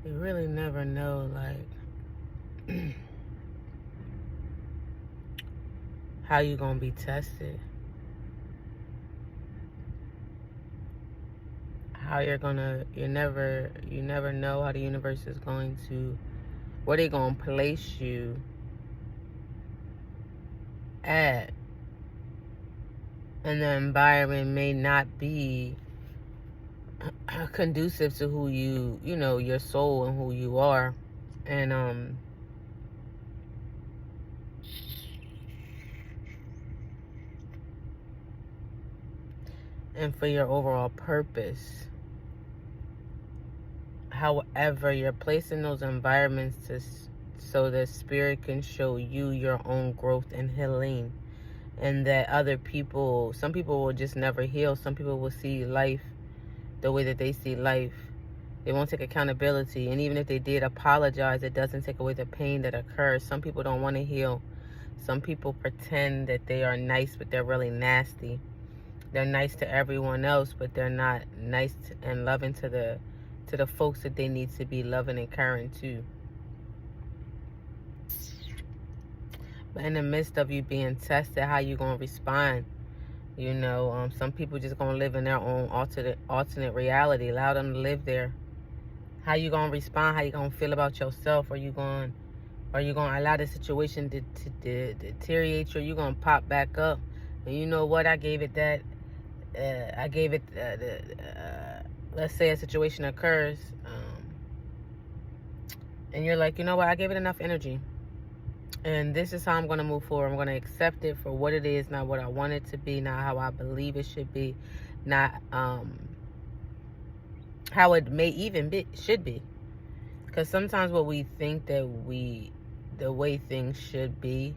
You really never know, like, how you gonna be tested. How you never know how the universe is going to, where they gonna place you at. And the environment may not be conducive to who your soul and who you are. And and for your overall purpose. However, you're placed in those environments so that spirit can show you your own growth and healing. And that some people will just never heal. Some people will see life the way that they see life. They won't take accountability. And even if they did apologize, it doesn't take away the pain that occurs. Some people don't want to heal. Some people pretend that they are nice, but they're really nasty. They're nice to everyone else, but they're not nice and loving to the folks that they need to be loving and caring to. But in the midst of you being tested, how you gonna respond? Some people just gonna live in their own alternate reality. Allow them to live there. How you gonna respond? How you gonna feel about yourself? Are you gonna allow the situation to deteriorate you? Or you gonna pop back up? And you know what? I gave it that. Let's say a situation occurs, and you're like, you know what? I gave it enough energy. And this is how I'm going to move forward. I'm going to accept it for what it is, not what I want it to be, not how I believe it should be, not how it may even should be. Because sometimes what we think that the way things should be,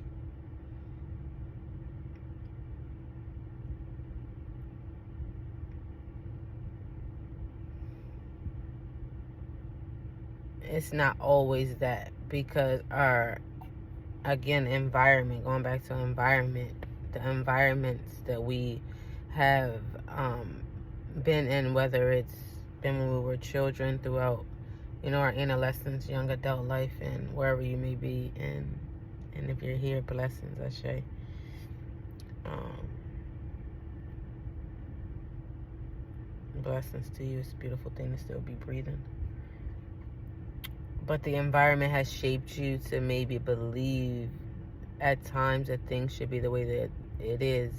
it's not always that, because environment, going back to environment, the environments that we have been in, whether it's been when we were children, throughout our adolescence, young adult life, and wherever you may be, and if you're here, blessings, I say. Blessings to you. It's a beautiful thing to still be breathing. But the environment has shaped you to maybe believe at times that things should be the way that it is,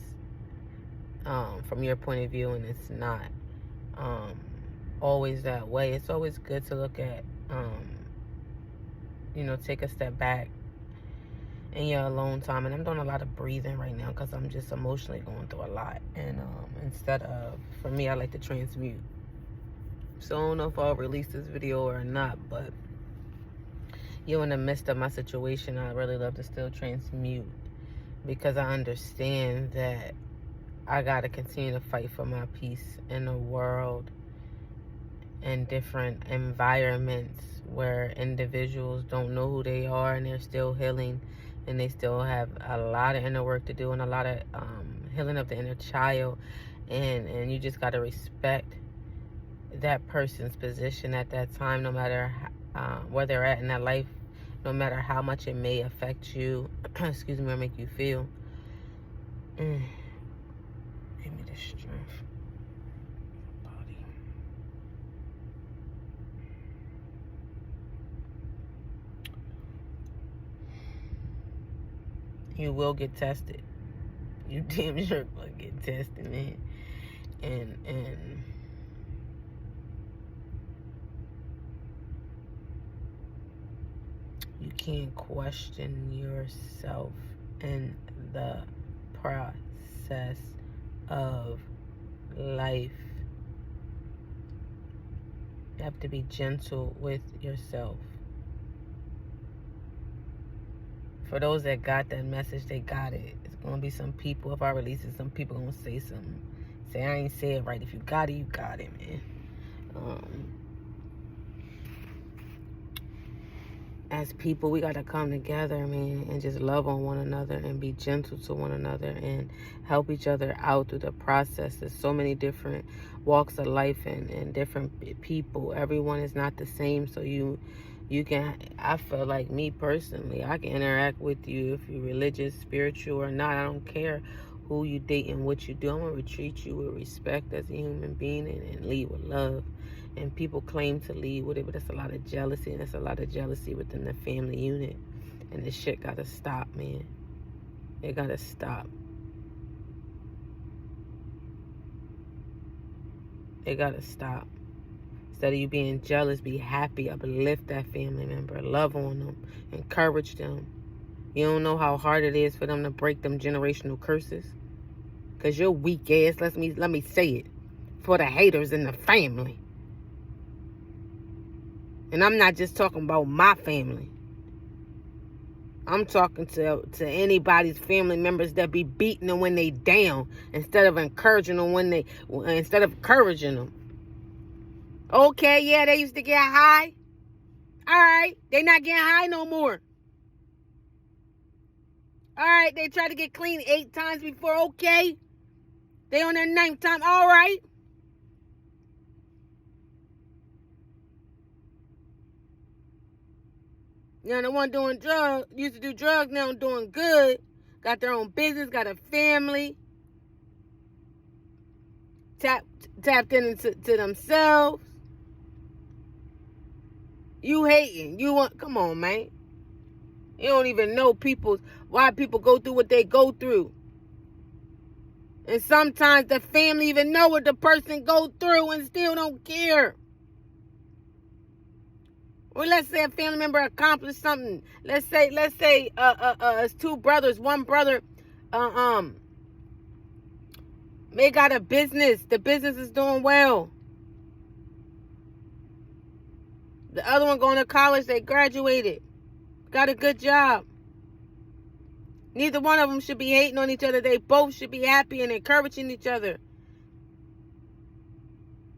from your point of view, and it's not always that way. It's always good to look at, take a step back in your alone time. And I'm doing a lot of breathing right now because I'm just emotionally going through a lot. And for me, I like to transmute. So I don't know if I'll release this video or not, but in the midst of my situation, I really love to still transmute, because I understand that I got to continue to fight for my peace in the world, in different environments where individuals don't know who they are and they're still healing, and they still have a lot of inner work to do, and a lot of healing of the inner child, and you just got to respect that person's position at that time, no matter where they're at in that life, no matter how much it may affect you, excuse me, or make you feel. Give me the strength. Body. You will get tested. You damn sure will get tested, man. And you can't question yourself in the process of life. You have to be gentle with yourself. For those that got that message, they got it. It's going to be some people, if I release it, some people going to say something. Say, I ain't say it right. If you got it, you got it, man. as people, we got to come together, man, and just love on one another and be gentle to one another and help each other out through the process. There's so many different walks of life and different people. Everyone is not the same, so you can, I feel like, me personally, I can interact with you if you're religious, spiritual or not. I don't care who you date and what you do. I'm going to treat you with respect as a human being and lead with love. And people claim to lead with it, but that's a lot of jealousy, and that's a lot of jealousy within the family unit. And this shit got to stop, man. It got to stop. It got to stop. Instead of you being jealous, be happy, uplift that family member, love on them, encourage them. You don't know how hard it is for them to break them generational curses. Because you're weak ass, let me say it, for the haters in the family. And I'm not just talking about my family. I'm talking to anybody's family members that be beating them when they down instead of encouraging them encouraging them. Okay, yeah, they used to get high. All right, they not getting high no more. All right, they tried to get clean 8 times before. Okay, they on their 9th time. All right. Now the one doing drugs, used to do drugs, now doing good. Got their own business, got a family. Tapped into themselves. You hating. You want, come on, man. You don't even know why people go through what they go through. And sometimes the family even know what the person go through and still don't care. Or let's say a family member accomplished something. Let's say it's 2 brothers. One brother may got a business. The business is doing well. The other one going to college, they graduated. Got a good job. Neither one of them should be hating on each other. They both should be happy and encouraging each other.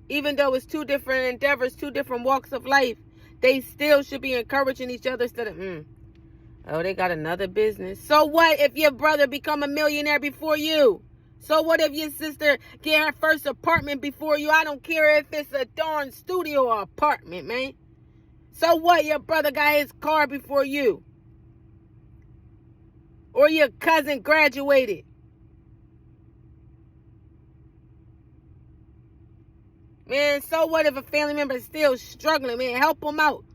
Even though it's 2 different endeavors, 2 different walks of life, they still should be encouraging each other instead of, oh, they got another business. So what if your brother become a millionaire before you? So what if your sister get her first apartment before you? I don't care if it's a darn studio or apartment, man. So what? Your brother got his car before you. Or your cousin graduated. Man, so what if a family member is still struggling, man? Help them out.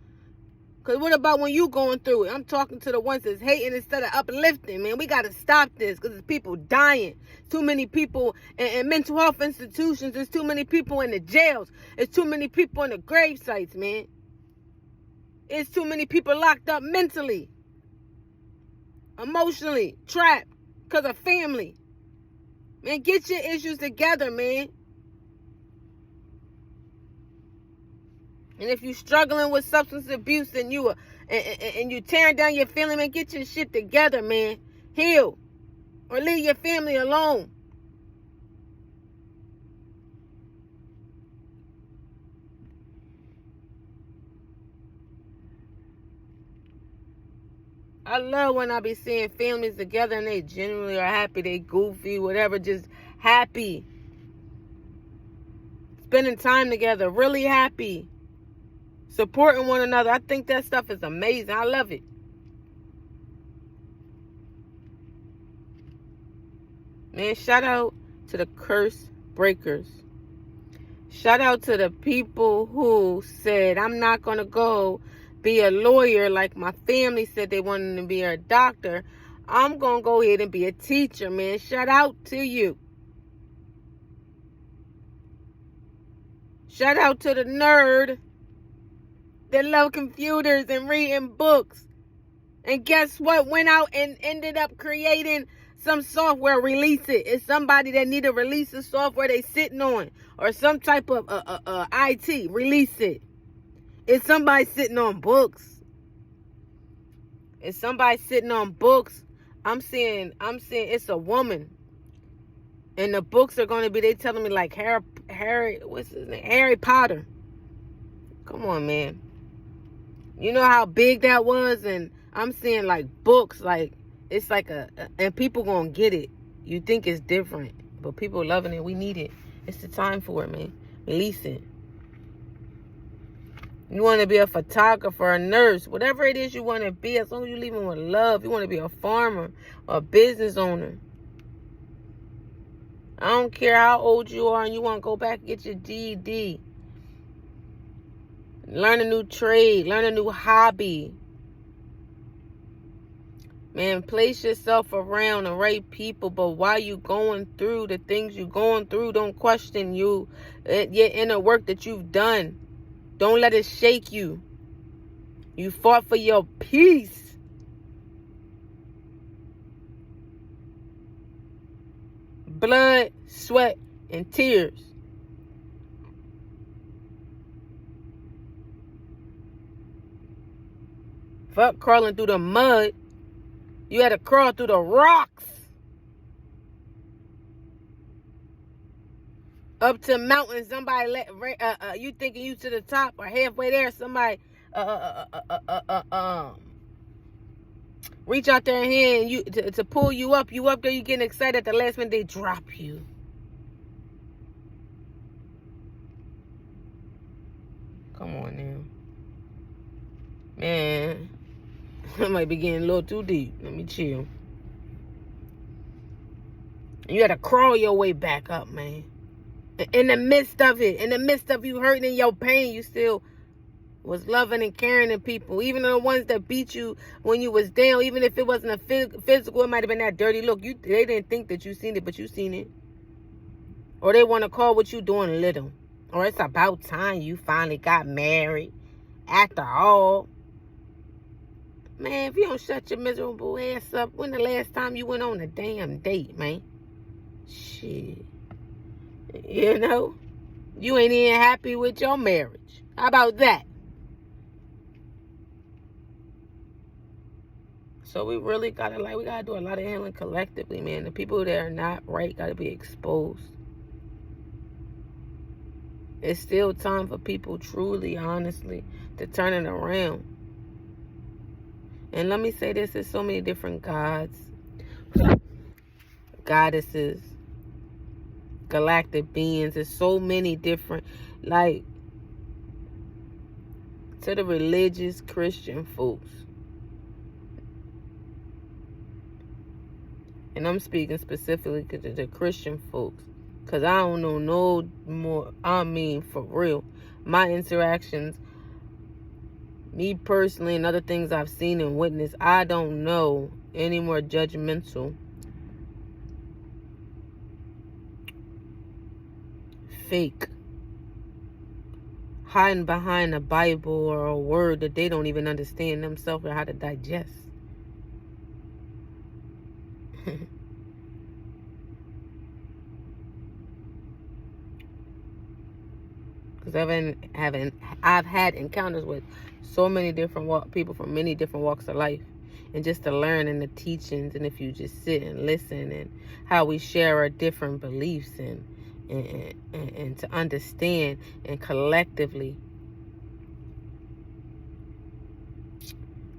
Because what about when you going through it? I'm talking to the ones that's hating instead of uplifting, man. We got to stop this because there's people dying. Too many people in mental health institutions. There's too many people in the jails. There's too many people in the grave sites, man. It's too many people locked up mentally, emotionally, trapped because of family. Man, get your issues together, man. And if you're struggling with substance abuse and you tearing down your family, man, get your shit together, man. Heal. Or leave your family alone. I love when I be seeing families together and they genuinely are happy. They goofy, whatever, just happy. Spending time together, really happy. Supporting one another. I think that stuff is amazing. I love it. Man, shout out to the curse breakers. Shout out to the people who said, I'm not going to go be a lawyer like my family said they wanted to be a doctor. I'm going to go ahead and be a teacher, man. Shout out to you. Shout out to the nerd that love computers and reading books. And guess what? Went out and ended up creating some software. Release it. It's somebody that need to release the software they sitting on. Or some type of IT. Release it. It's somebody sitting on books. It's somebody sitting on books. I'm saying it's a woman. And the books are going to be, they telling me like Harry, what's his name? Harry Potter. Come on, man. You know how big that was? And I'm seeing like books, like it's like and people gonna get it. You think it's different, but people loving it. We need it. It's the time for it, man. Release it. You want to be a photographer, a nurse, whatever it is you want to be, as long as you leave them with love. You want to be a farmer, a business owner. I don't care how old you are and you want to go back and get your GED. Learn a new trade. Learn a new hobby. Man, place yourself around the right people. But while you going through the things you're going through, don't question your inner work that you've done. Don't let it shake you. You fought for your peace. Blood, sweat, and tears. Fuck crawling through the mud. You had to crawl through the rocks. Up to mountains. Somebody you thinking you to the top or halfway there. Somebody reach out their hand you to pull you up. You up there. You getting excited. At the last minute they drop you. Come on now, man. I might be getting a little too deep. Let me chill. You had to crawl your way back up, man. In the midst of it, in the midst of you hurting and your pain, you still was loving and caring to people. Even the ones that beat you when you was down, even if it wasn't a physical, it might have been that dirty look. They didn't think that you seen it, but you seen it. Or they want to call what you doing little. Or it's about time you finally got married. After all. Man, if you don't shut your miserable ass up, when the last time you went on a damn date, man? Shit. You know? You ain't even happy with your marriage. How about that? So we really gotta do a lot of healing collectively, man. The people that are not right gotta be exposed. It's still time for people truly, honestly, to turn it around. And let me say this, there's so many different gods, goddesses, galactic beings. There's so many different, like, to the religious Christian folks. And I'm speaking specifically to the Christian folks. Because I don't know no more, I mean, for real. My interactions, me personally, and other things I've seen and witnessed, I don't know any more judgmental, fake, hiding behind a Bible or a word that they don't even understand themselves or how to digest. Because I've had encounters with so many different people from many different walks of life, and just to learn and the teachings, and if you just sit and listen, and how we share our different beliefs, and to understand and collectively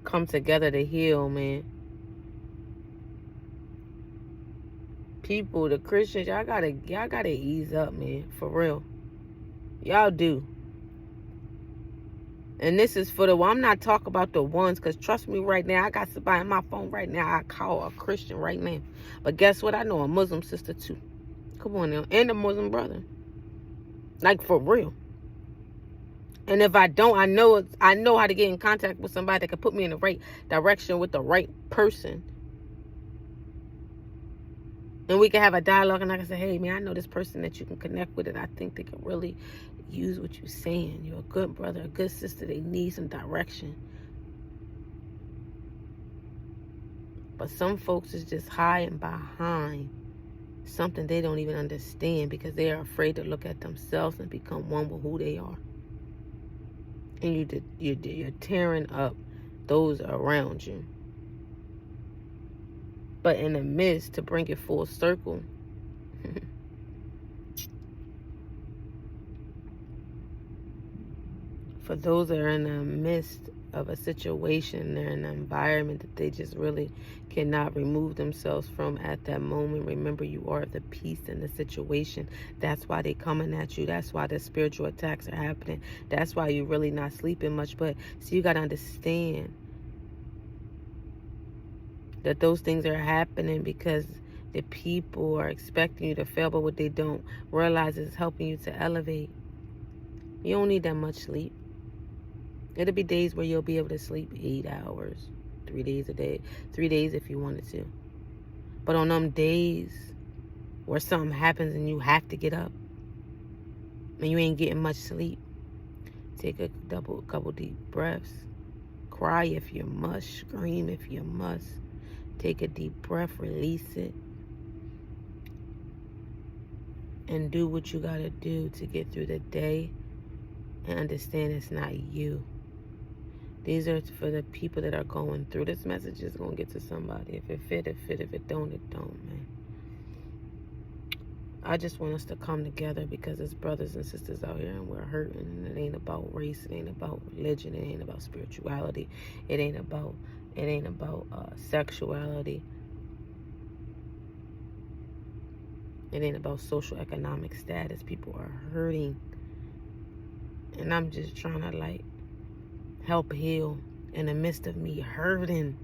come together to heal, man. People, the Christians, y'all gotta ease up, man, for real. Y'all do. And this is for I'm not talking about the ones, because trust me right now, I got somebody on my phone right now I call a Christian right now. But guess what? I know a Muslim sister too. Come on now. And a Muslim brother. Like, for real. And if I don't, I know how to get in contact with somebody that can put me in the right direction with the right person. And we can have a dialogue, and I can say, hey, man, I know this person that you can connect with, and I think they can really use what you're saying. You're a good brother, a good sister. They need some direction. But some folks is just hiding behind something they don't even understand, because they are afraid to look at themselves and become one with who they are. And you're tearing up those around you. But in the midst, to bring it full circle, for those that are in the midst of a situation. They're in an environment that they just really cannot remove themselves from at that moment. Remember, you are the peace in the situation. That's why they coming at you. That's why the spiritual attacks are happening. That's why you're really not sleeping much. But so you got to understand that those things are happening because the people are expecting you to fail, but what they don't realize is helping you to elevate. You don't need that much sleep. It'll be days where you'll be able to sleep 8 hours, 3 days a day, 3 days if you wanted to. But on them days where something happens and you have to get up and you ain't getting much sleep, take a couple deep breaths. Cry if you must. Scream if you must. Take a deep breath, release it, and do what you gotta do to get through the day and understand it's not you. These are for the people that are going through. This message is going to get to somebody. If it fit, it fit. If it don't, man. I just want us to come together because there's brothers and sisters out here and we're hurting. And it ain't about race. It ain't about religion. It ain't about spirituality. It ain't about sexuality. It ain't about social economic status. People are hurting. And I'm just trying to help heal in the midst of me hurting.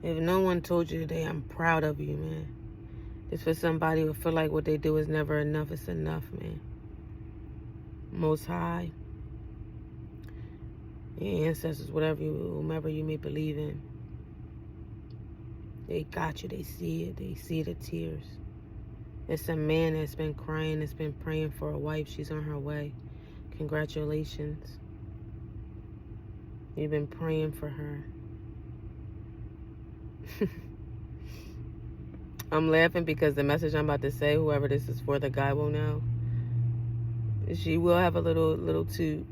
If no one told you today, I'm proud of you, man. It's for somebody who feel like what they do is never enough. It's enough, man. Most High, your ancestors, whomever you may believe in, they got you. They see it. They see the tears. It's a man that's been crying, that's been praying for a wife. She's on her way. Congratulations. You've been praying for her. I'm laughing because the message I'm about to say, whoever this is for, the guy will know. She will have a little toot.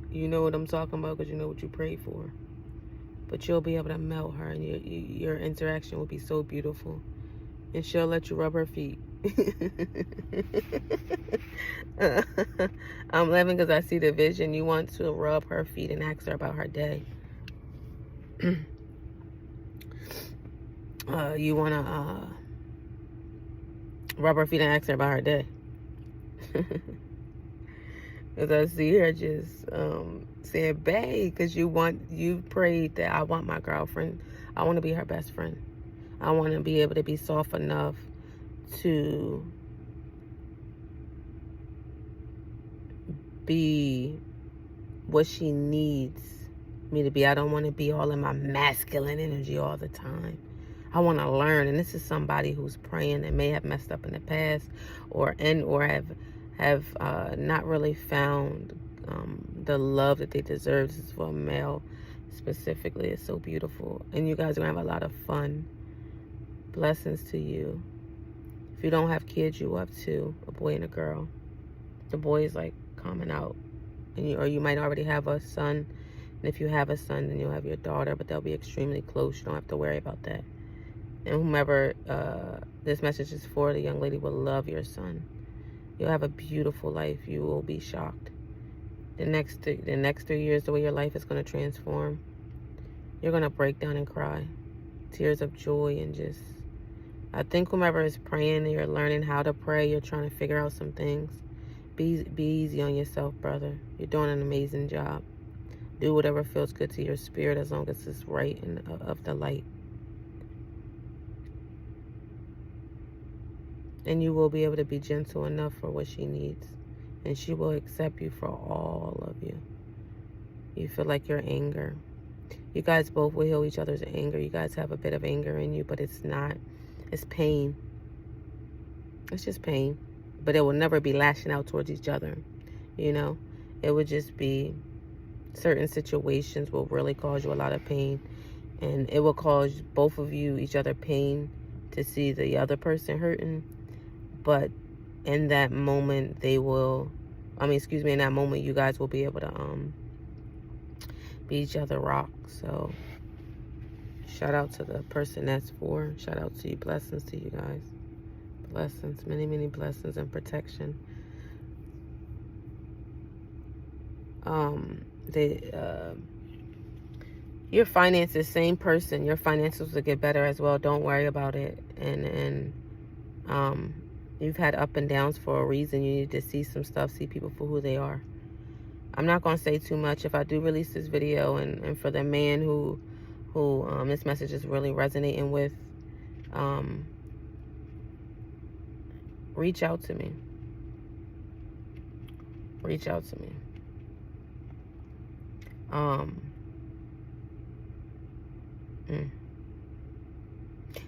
You know what I'm talking about because you know what you prayed for. But you'll be able to melt her and your interaction will be so beautiful. And she'll let you rub her feet. I'm laughing because I see the vision. You want to rub her feet and ask her about her day. You want to rub her feet and ask her about her day. Because I see her just saying, babe, because you prayed that I want my girlfriend. I want to be her best friend. I want to be able to be soft enough to be what she needs me to be. I don't want to be all in my masculine energy all the time. I want to learn. And this is somebody who's praying and may have messed up in the past or have not really found the love that they deserve. This is for a male specifically. It's so beautiful. And you guys are going to have a lot of fun. Blessings to you. If you don't have kids, you will have two, a boy and a girl. The boy is coming out. Or you might already have a son. And if you have a son, then you'll have your daughter. But they'll be extremely close. You don't have to worry about that. And whomever this message is for, the young lady will love your son. You'll have a beautiful life. You will be shocked. The next 3 years, the way your life is going to transform. You're going to break down and cry. Tears of joy and just... I think whomever is praying and you're learning how to pray, you're trying to figure out some things. Be easy on yourself, brother. You're doing an amazing job. Do whatever feels good to your spirit as long as it's right and of the light. And you will be able to be gentle enough for what she needs. And she will accept you for all of you. You feel like your anger. You guys both will heal each other's anger. You guys have a bit of anger in you, but it's not. It's pain. It's just pain. But it will never be lashing out towards each other. You know? It would just be certain situations will really cause you a lot of pain. And it will cause both of you each other pain to see the other person hurting. But in that moment, they will in that moment, you guys will be able to be each other rock. So shout out to the person that's for. Shout out to you. Blessings to you guys. Blessings, many, many blessings and protection. Your finances, same person. Your finances will get better as well. Don't worry about it. And you've had up and downs for a reason. You need to see some stuff, see people for who they are. I'm not going to say too much. If I do release this video, and for the man who this message is really resonating with, reach out to me. Reach out to me.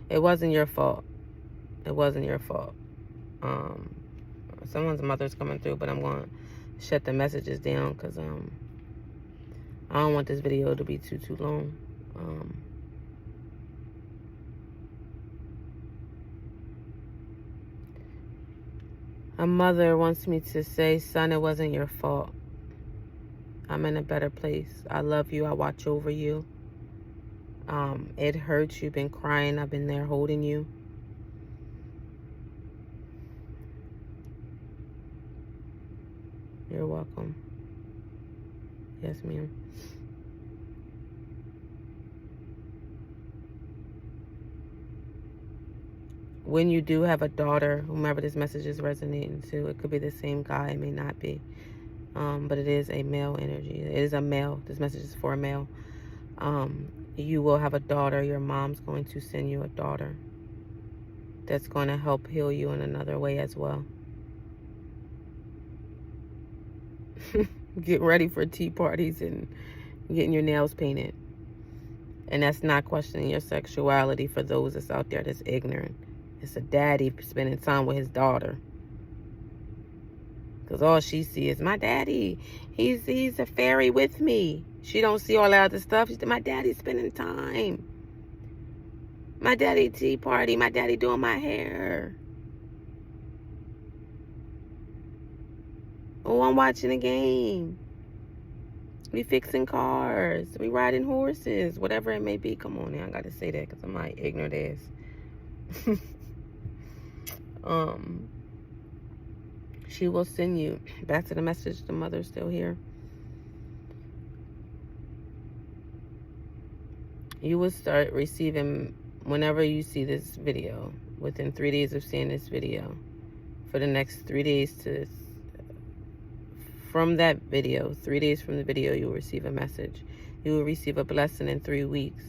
It wasn't your fault. It wasn't your fault. Someone's mother's coming through, but I'm going to shut the messages down because I don't want this video to be too long. A mother wants me to say, son, it wasn't your fault. I'm in a better place. I love you. I watch over you. It hurts. You've been crying. I've been there holding you. You're welcome. Yes, ma'am. When you do have a daughter, whomever this message is resonating to, it could be the same guy, it may not be. But it is a male energy. It is a male. This message is for a male. You will have a daughter. Your mom's going to send you a daughter that's going to help heal you in another way as well. Get ready for tea parties and getting your nails painted. And that's not questioning your sexuality for those that's out there that's ignorant. It's a daddy spending time with his daughter. Because all she sees is, my daddy, he's a fairy with me. She don't see all that other stuff. She said, my daddy's spending time. My daddy tea party. My daddy doing my hair. Oh, I'm watching a game. We fixing cars. We riding horses. Whatever it may be. Come on now. I got to say that because I'm my ignorant ass. She will send you. Back to the message. The mother's still here. You will start receiving, whenever you see this video, within 3 days of seeing this video, for the next 3 days from that video, 3 days from the video, you will receive a message. You will receive a blessing in 3 weeks.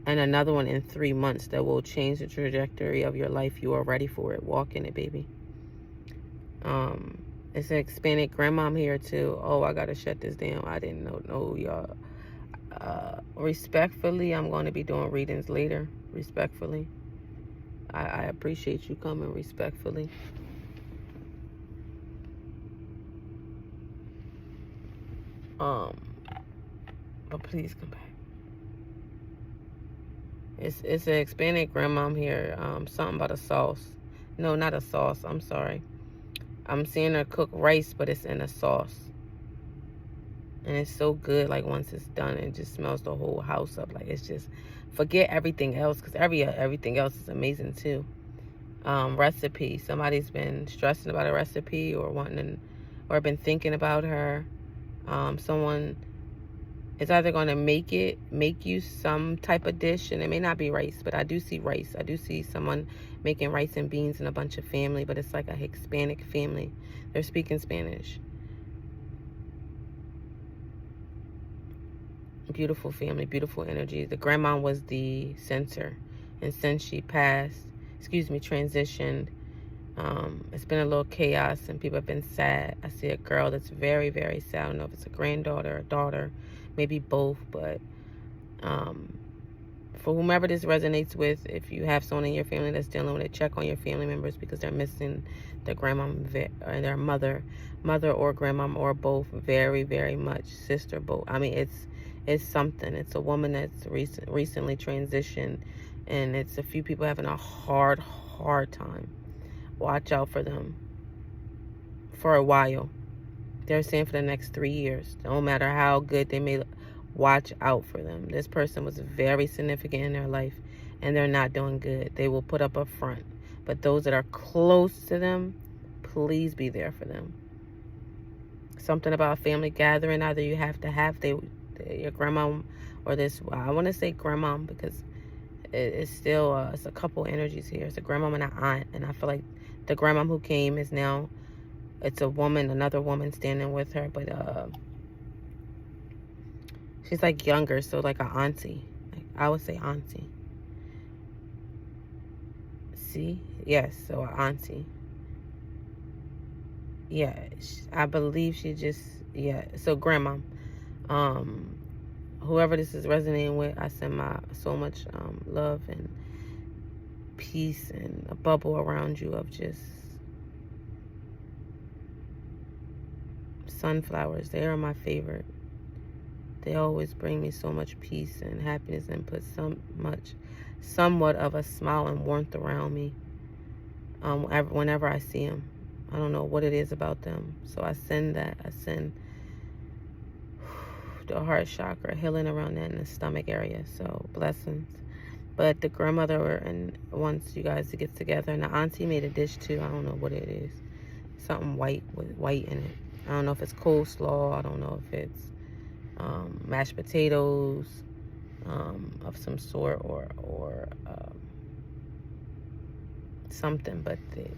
And another one in 3 months that will change the trajectory of your life. You are ready for it. Walk in it, baby. It's an expanded grandmom here too. Oh, I gotta shut this down. I didn't know y'all. Respectfully, I'm going to be doing readings later. Respectfully. I appreciate you coming respectfully. But please come back. It's an expanded grandmom here. Something about a sauce. No, not a sauce. I'm sorry. I'm seeing her cook rice, but it's in a sauce. And it's so good. Like, once it's done, it just smells the whole house up. Like, it's just, forget everything else, because everything else is amazing too. Recipe. Somebody's been stressing about a recipe or or been thinking about her. Someone is either going to make you some type of dish, and it may not be rice, but I do see rice. I do see someone making rice and beans and a bunch of family, but it's like a Hispanic family. They're speaking Spanish. Beautiful family, beautiful energy. The grandma was the center, and since she transitioned, it's been a little chaos and people have been sad. I see a girl that's very, very sad. I don't know if it's a granddaughter or daughter, maybe both, but for whomever this resonates with, if you have someone in your family that's dealing with it, check on your family members, because they're missing their grandma and their mother or grandma or both, very, very much. Sister, both. I mean, it's something. It's a woman that's recently transitioned, and it's a few people having a hard time. Watch out for them. for a while. They're saying for the next 3 years. No matter how good they may look, watch out for them. This person was very significant in their life, and they're not doing good. They will put up a front. But those that are close to them, please be there for them. Something about a family gathering, either you have to have your grandma or this, I want to say grandma because it's still, it's a couple energies here. It's a grandma and an aunt, and I feel like the grandma who came is now, it's a woman, another woman standing with her, but she's like younger, so like an auntie. I would say auntie. See? Yes, so an auntie. Yeah, I believe she just, yeah, so grandma. Whoever this is resonating with, I send my so much love and peace and a bubble around you of just sunflowers. They are my favorite. They always bring me so much peace and happiness and put somewhat of a smile and warmth around me whenever I see them. I don't know what it is about them. So I send that. I send the heart chakra, healing around that in the stomach area. So blessings. But the grandmother and wants you guys to get together. And the auntie made a dish too. I don't know what it is. Something white with white in it. I don't know if it's coleslaw. I don't know if it's mashed potatoes of some sort or something. But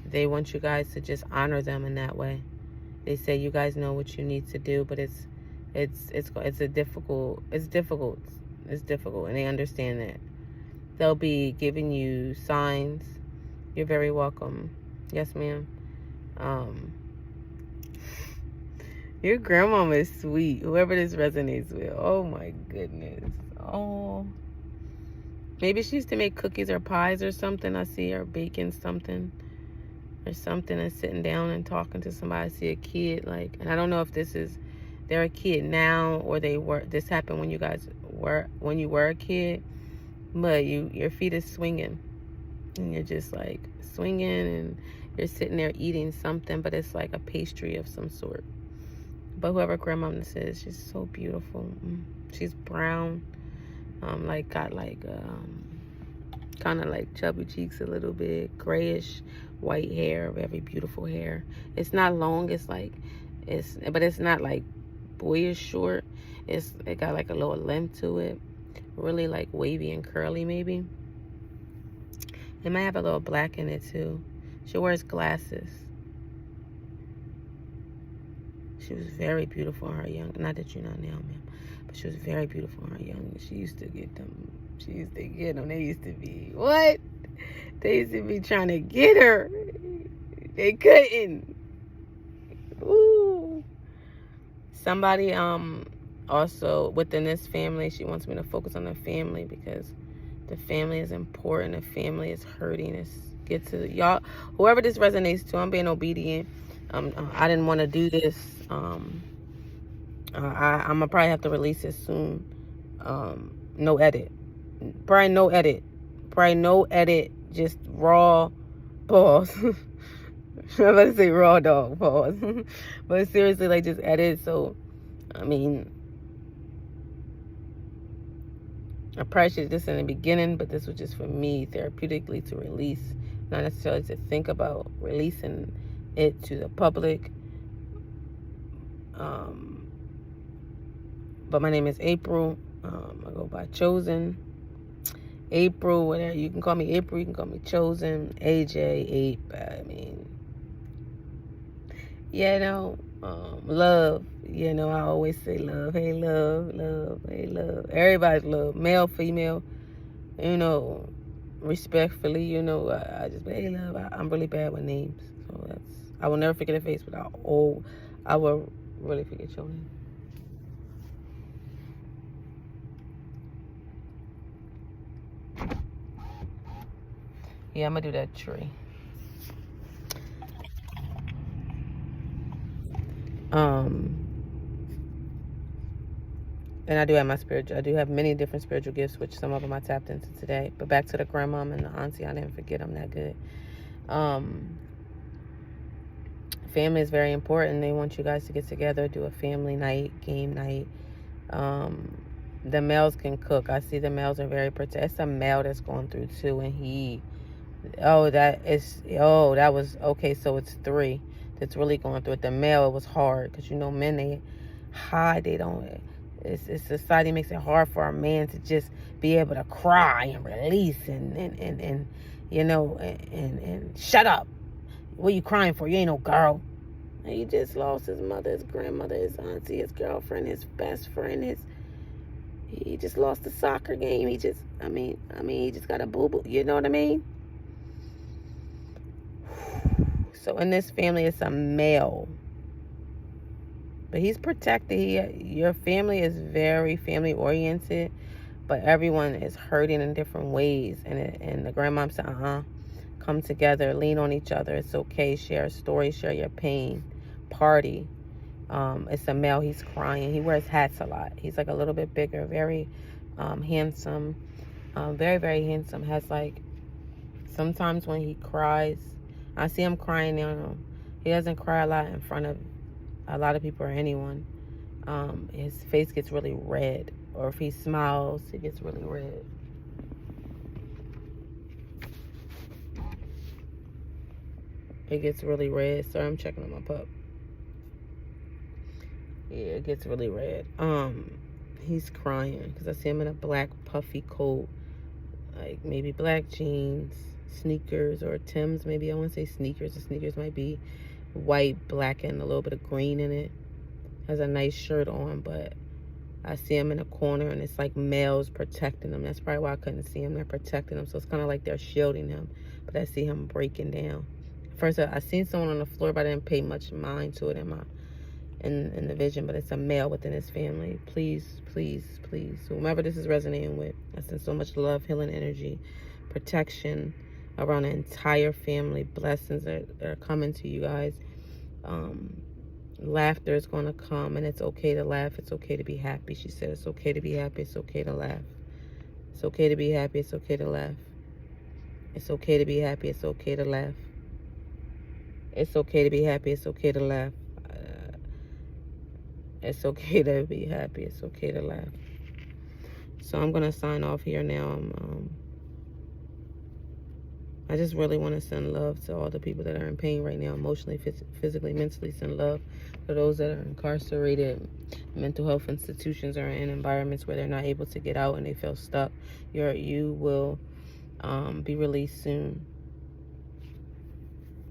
they want you guys to just honor them in that way. They say you guys know what you need to do, but it's difficult, and they understand that. They'll be giving you signs. You're very welcome. Yes, ma'am. Your grandmama is sweet. Whoever this resonates with. Oh my goodness. Oh. Maybe she used to make cookies or pies or something. I see her baking something or something and sitting down and talking to somebody. I see a kid, like, and I don't know if they're a kid now or this happened when you were a kid, but your feet is swinging and you're just like swinging and you're sitting there eating something, but it's like a pastry of some sort. But whoever grandma this is, she's so beautiful. She's brown, got kind of like chubby cheeks a little bit, grayish white hair, very beautiful hair. It's not long, but it's not like boyish short. It got like a little length to it, really like wavy and curly maybe. It might have a little black in it too. She wears glasses. She was very beautiful in her young, not that you're not now, ma'am, but she was very beautiful in her young. She used to get them. They used to be, what? They used to be trying to get her. They couldn't. Ooh. Somebody, also within this family, she wants me to focus on the family because the family is important. The family is hurting. Get to y'all, whoever this resonates to. I'm being obedient. I didn't want to do this. I'm gonna probably have to release it soon. No edit. Probably no edit. Just raw. Pause. I'm about to say raw dog. Pause. But seriously, like just edit. So, I mean, I probably should have this in the beginning, but this was just for me therapeutically to release, not necessarily to think about releasing it to the public. But my name is April. I go by Chosen. April, whatever. You can call me April. You can call me Chosen. AJ, Ape. I mean, love. I always say love. Hey, love, love. Hey, love. Everybody's love. Male, female. Respectfully. I just, hey, love. I'm really bad with names. So I will never forget a face, but I will really forget your name. Yeah, I'm gonna do that tree. And I do have many different spiritual gifts, which some of them I tapped into today. But back to the grandmom and the auntie, I didn't forget them that good. family is very important. They want you guys to get together, do a family night, game night. The males can cook. I see the males are very protected. It's a male that's going through too, and that was okay. So it's 3 that's really going through it. The male, it was hard because men, they hide. They don't. It's society makes it hard for a man to just be able to cry and release and shut up. What you crying for? You ain't no girl. And he just lost his mother, his grandmother, his auntie, his girlfriend, his best friend. He just lost the soccer game. He just got a boo-boo. You know what I mean? So in this family, it's a male. But he's protected. Your family is very family-oriented, but everyone is hurting in different ways. And the grandmom said, come together, lean on each other. It's okay. Share a story, share your pain, party. It's a male. He's crying. He wears hats a lot. He's like a little bit bigger, very handsome, very, very handsome. Has sometimes when he cries, I see him crying now. He doesn't cry a lot in front of a lot of people or anyone. His face gets really red, or if he smiles, it gets really red. It gets really red. Sorry, I'm checking on my pup. Yeah, it gets really red. He's crying because I see him in a black puffy coat, like maybe black jeans, sneakers, or Timbs. Maybe I want to say sneakers. The sneakers might be white, black, and a little bit of green in it. Has a nice shirt on, but I see him in a corner, and it's like males protecting him. That's probably why I couldn't see him. They're protecting him, so it's kind of like they're shielding him. But I see him breaking down. First, I seen someone on the floor, but I didn't pay much mind to it in the vision. But it's a male within his family. Please, please, please, whomever this is resonating with, I send so much love, healing energy, protection around the entire family. Blessings are coming to you guys. Laughter is going to come, and it's okay to laugh. It's okay to be happy. She said it's okay to be happy. It's okay to laugh. It's okay to be happy. It's okay to laugh. It's okay to be happy. It's okay to laugh. It's okay to be happy. It's okay to laugh. It's okay to be happy. It's okay to laugh. So I'm going to sign off here now. I just really want to send love to all the people that are in pain right now, emotionally, physically, mentally. Send love to those that are incarcerated, mental health institutions, or in environments where they're not able to get out and they feel stuck. You will be released soon.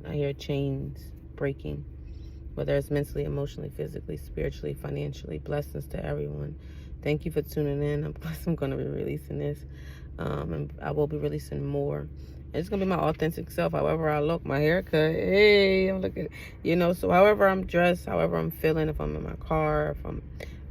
I hear chains breaking, whether it's mentally, emotionally, physically, spiritually, financially. Blessings to everyone. Thank you for tuning in. I'm going to be releasing this, and I will be releasing more. It's going to be my authentic self, however I look, my haircut. Hey, I'm looking, so however I'm dressed, however I'm feeling, if I'm in my car, if I'm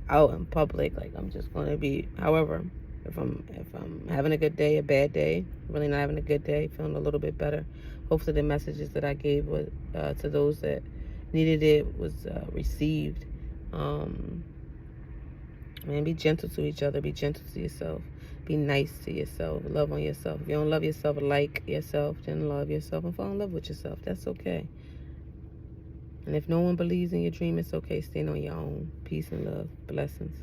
out in public, I'm just going to be, however, if I'm having a good day, a bad day, really not having a good day, feeling a little bit better. Hopefully the messages that I gave to those that needed it was received. Man, be gentle to each other. Be gentle to yourself. Be nice to yourself. Love on yourself. If you don't love yourself, like yourself, then love yourself and fall in love with yourself. That's okay. And if no one believes in your dream, it's okay. Stand on your own. Peace and love. Blessings.